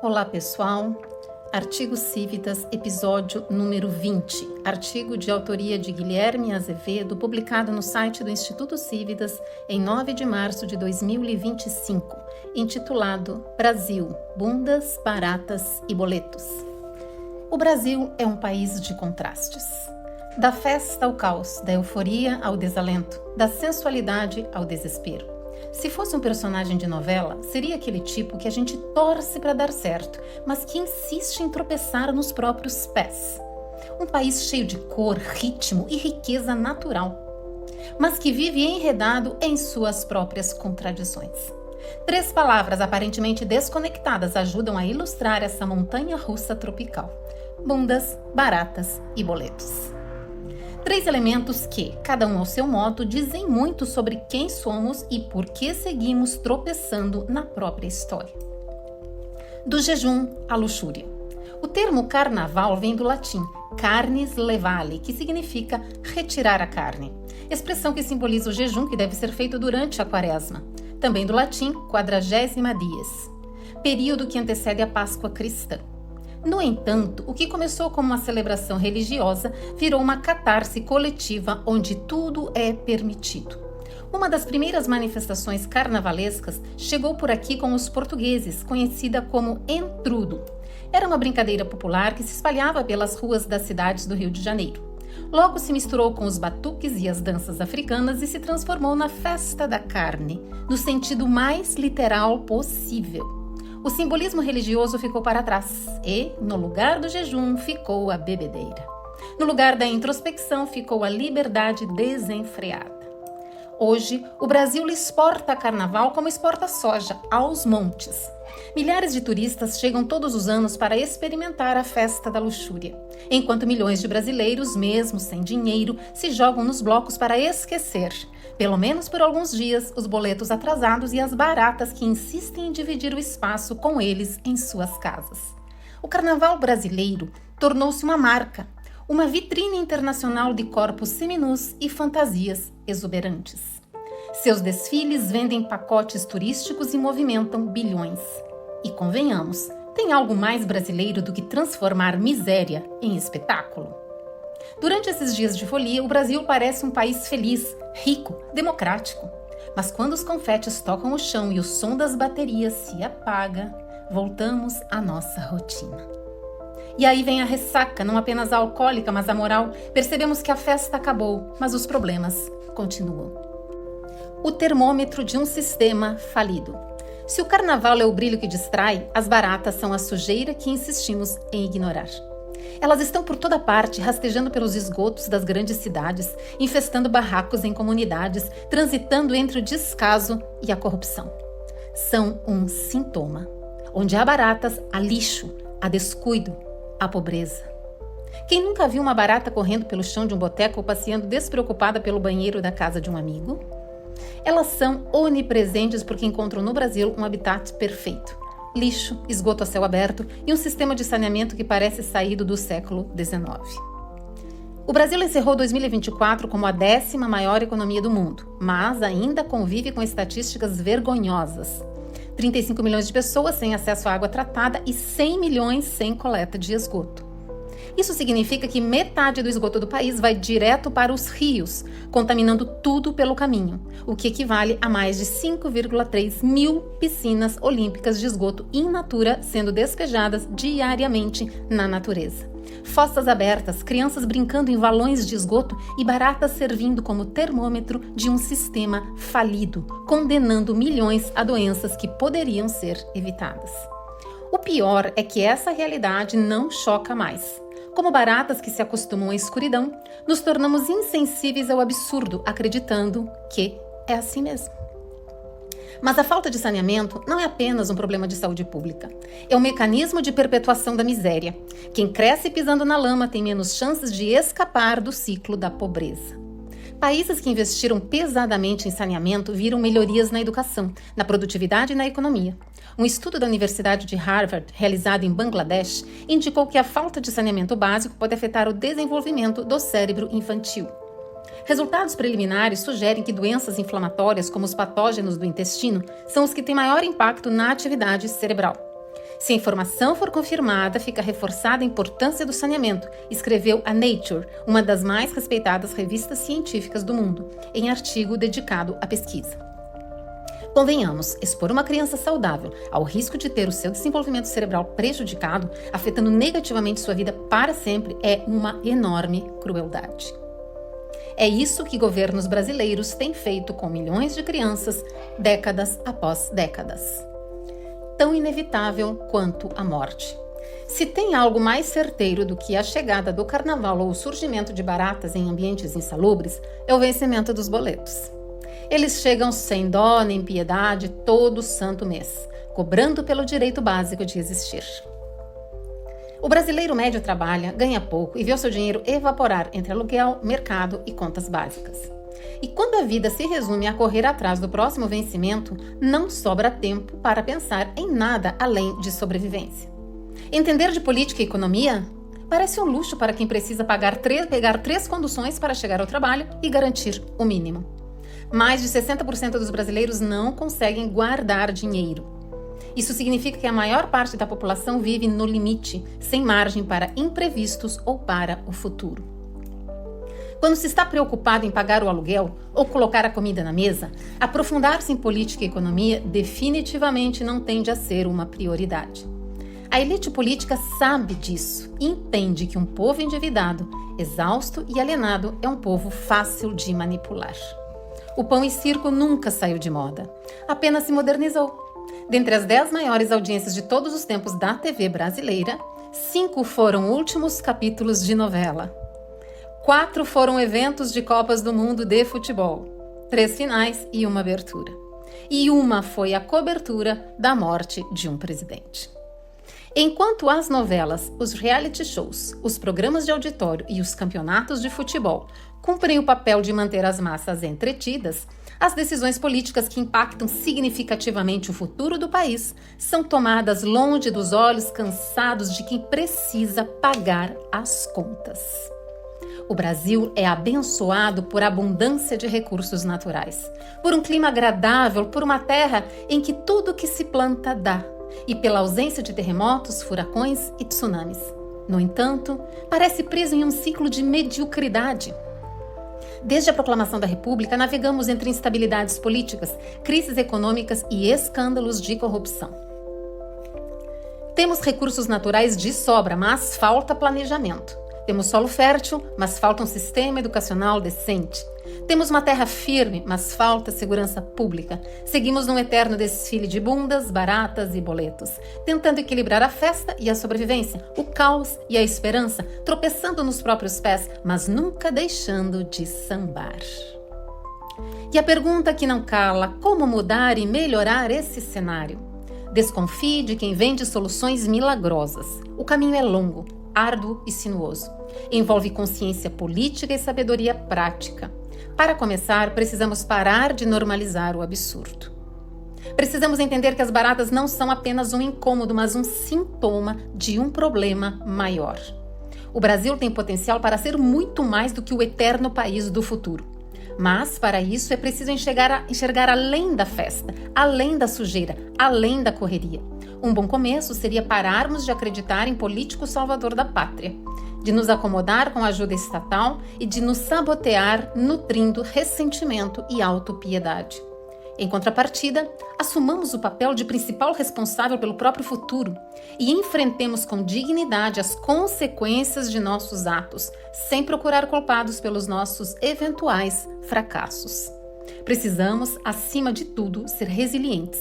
Olá pessoal, Artigo Cívitas, episódio número 20, artigo de autoria de Guilherme Azevedo, publicado no site do Instituto Cívitas em 9 de março de 2025, intitulado Brasil, bundas, baratas e boletos. O Brasil é um país de contrastes. Da festa ao caos, da euforia ao desalento, da sensualidade ao desespero. Se fosse um personagem de novela, seria aquele tipo que a gente torce para dar certo, mas que insiste em tropeçar nos próprios pés. Um país cheio de cor, ritmo e riqueza natural, mas que vive enredado em suas próprias contradições. 3 palavras aparentemente desconectadas ajudam a ilustrar essa montanha-russa tropical: bundas, baratas e boletos. 3 elementos que, cada um ao seu modo, dizem muito sobre quem somos e por que seguimos tropeçando na própria história. Do jejum à luxúria. O termo carnaval vem do latim carnis levale, que significa retirar a carne, expressão que simboliza o jejum que deve ser feito durante a quaresma. Também do latim 40 dias, período que antecede a Páscoa cristã. No entanto, o que começou como uma celebração religiosa virou uma catarse coletiva onde tudo é permitido. Uma das primeiras manifestações carnavalescas chegou por aqui com os portugueses, conhecida como entrudo. Era uma brincadeira popular que se espalhava pelas ruas das cidades do Rio de Janeiro. Logo se misturou com os batuques e as danças africanas e se transformou na festa da carne, no sentido mais literal possível. O simbolismo religioso ficou para trás e, no lugar do jejum, ficou a bebedeira. No lugar da introspecção, ficou a liberdade desenfreada. Hoje, o Brasil exporta carnaval como exporta soja, aos montes. Milhares de turistas chegam todos os anos para experimentar a festa da luxúria, enquanto milhões de brasileiros, mesmo sem dinheiro, se jogam nos blocos para esquecer, pelo menos por alguns dias, os boletos atrasados e as baratas que insistem em dividir o espaço com eles em suas casas. O carnaval brasileiro tornou-se uma marca, uma vitrine internacional de corpos seminus e fantasias exuberantes. Seus desfiles vendem pacotes turísticos e movimentam bilhões. E convenhamos, tem algo mais brasileiro do que transformar miséria em espetáculo? Durante esses dias de folia, o Brasil parece um país feliz, rico, democrático. Mas quando os confetes tocam o chão e o som das baterias se apaga, voltamos à nossa rotina. E aí vem a ressaca, não apenas a alcoólica, mas a moral. Percebemos que a festa acabou, mas os problemas continuam. O termômetro de um sistema falido. Se o carnaval é o brilho que distrai, as baratas são a sujeira que insistimos em ignorar. Elas estão por toda parte, rastejando pelos esgotos das grandes cidades, infestando barracos em comunidades, transitando entre o descaso e a corrupção. São um sintoma. Onde há baratas, há lixo, há descuido, há pobreza. Quem nunca viu uma barata correndo pelo chão de um boteco ou passeando despreocupada pelo banheiro da casa de um amigo? Elas são onipresentes porque encontram no Brasil um habitat perfeito. Lixo, esgoto a céu aberto e um sistema de saneamento que parece saído do século XIX. O Brasil encerrou 2024 como a 10ª maior economia do mundo, mas ainda convive com estatísticas vergonhosas. 35 milhões de pessoas sem acesso à água tratada e 100 milhões sem coleta de esgoto. Isso significa que metade do esgoto do país vai direto para os rios, contaminando tudo pelo caminho, o que equivale a mais de 5,3 mil piscinas olímpicas de esgoto in natura sendo despejadas diariamente na natureza. Fossas abertas, crianças brincando em valões de esgoto e baratas servindo como termômetro de um sistema falido, condenando milhões a doenças que poderiam ser evitadas. O pior é que essa realidade não choca mais. Como baratas que se acostumam à escuridão, nos tornamos insensíveis ao absurdo, acreditando que é assim mesmo. Mas a falta de saneamento não é apenas um problema de saúde pública. É um mecanismo de perpetuação da miséria. Quem cresce pisando na lama tem menos chances de escapar do ciclo da pobreza. Países que investiram pesadamente em saneamento viram melhorias na educação, na produtividade e na economia. Um estudo da Universidade de Harvard, realizado em Bangladesh, indicou que a falta de saneamento básico pode afetar o desenvolvimento do cérebro infantil. Resultados preliminares sugerem que doenças inflamatórias, como os patógenos do intestino, são os que têm maior impacto na atividade cerebral. Se a informação for confirmada, fica reforçada a importância do saneamento, escreveu a Nature, uma das mais respeitadas revistas científicas do mundo, em artigo dedicado à pesquisa. Convenhamos, expor uma criança saudável ao risco de ter o seu desenvolvimento cerebral prejudicado, afetando negativamente sua vida para sempre, é uma enorme crueldade. É isso que governos brasileiros têm feito com milhões de crianças, décadas após décadas. Tão inevitável quanto a morte. Se tem algo mais certeiro do que a chegada do carnaval ou o surgimento de baratas em ambientes insalubres, é o vencimento dos boletos. Eles chegam sem dó nem piedade todo santo mês, cobrando pelo direito básico de existir. O brasileiro médio trabalha, ganha pouco e vê o seu dinheiro evaporar entre aluguel, mercado e contas básicas. E quando a vida se resume a correr atrás do próximo vencimento, não sobra tempo para pensar em nada além de sobrevivência. Entender de política e economia parece um luxo para quem precisa pegar três conduções para chegar ao trabalho e garantir o mínimo. Mais de 60% dos brasileiros não conseguem guardar dinheiro. Isso significa que a maior parte da população vive no limite, sem margem para imprevistos ou para o futuro. Quando se está preocupado em pagar o aluguel ou colocar a comida na mesa, aprofundar-se em política e economia definitivamente não tende a ser uma prioridade. A elite política sabe disso e entende que um povo endividado, exausto e alienado é um povo fácil de manipular. O pão e circo nunca saiu de moda, apenas se modernizou. Dentre as 10 maiores audiências de todos os tempos da TV brasileira, 5 foram últimos capítulos de novela. 4 foram eventos de Copas do Mundo de futebol, 3 finais e uma abertura. E uma foi a cobertura da morte de um presidente. Enquanto as novelas, os reality shows, os programas de auditório e os campeonatos de futebol cumprem o papel de manter as massas entretidas, as decisões políticas que impactam significativamente o futuro do país são tomadas longe dos olhos cansados de quem precisa pagar as contas. O Brasil é abençoado por abundância de recursos naturais, por um clima agradável, por uma terra em que tudo que se planta dá, e pela ausência de terremotos, furacões e tsunamis. No entanto, parece preso em um ciclo de mediocridade. Desde a proclamação da República, navegamos entre instabilidades políticas, crises econômicas e escândalos de corrupção. Temos recursos naturais de sobra, mas falta planejamento. Temos solo fértil, mas falta um sistema educacional decente. Temos uma terra firme, mas falta segurança pública. Seguimos num eterno desfile de bundas, baratas e boletos, tentando equilibrar a festa e a sobrevivência, o caos e a esperança, tropeçando nos próprios pés, mas nunca deixando de sambar. E a pergunta que não cala: como mudar e melhorar esse cenário? Desconfie de quem vende soluções milagrosas. O caminho é longo, árduo e sinuoso. Envolve consciência política e sabedoria prática. Para começar, precisamos parar de normalizar o absurdo. Precisamos entender que as baratas não são apenas um incômodo, mas um sintoma de um problema maior. O Brasil tem potencial para ser muito mais do que o eterno país do futuro. Mas, para isso, é preciso enxergar além da festa, além da sujeira, além da correria. Um bom começo seria pararmos de acreditar em político salvador da pátria, de nos acomodar com a ajuda estatal e de nos sabotear nutrindo ressentimento e autopiedade. Em contrapartida, assumamos o papel de principal responsável pelo próprio futuro e enfrentemos com dignidade as consequências de nossos atos, sem procurar culpados pelos nossos eventuais fracassos. Precisamos, acima de tudo, ser resilientes,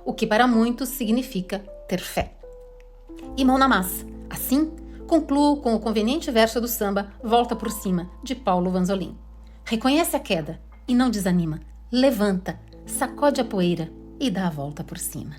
o que para muitos significa ter fé. E mão na massa. Assim, concluo com o conveniente verso do samba Volta por Cima, de Paulo Vanzolin. Reconhece a queda e não desanima. Levanta, sacode a poeira e dá a volta por cima.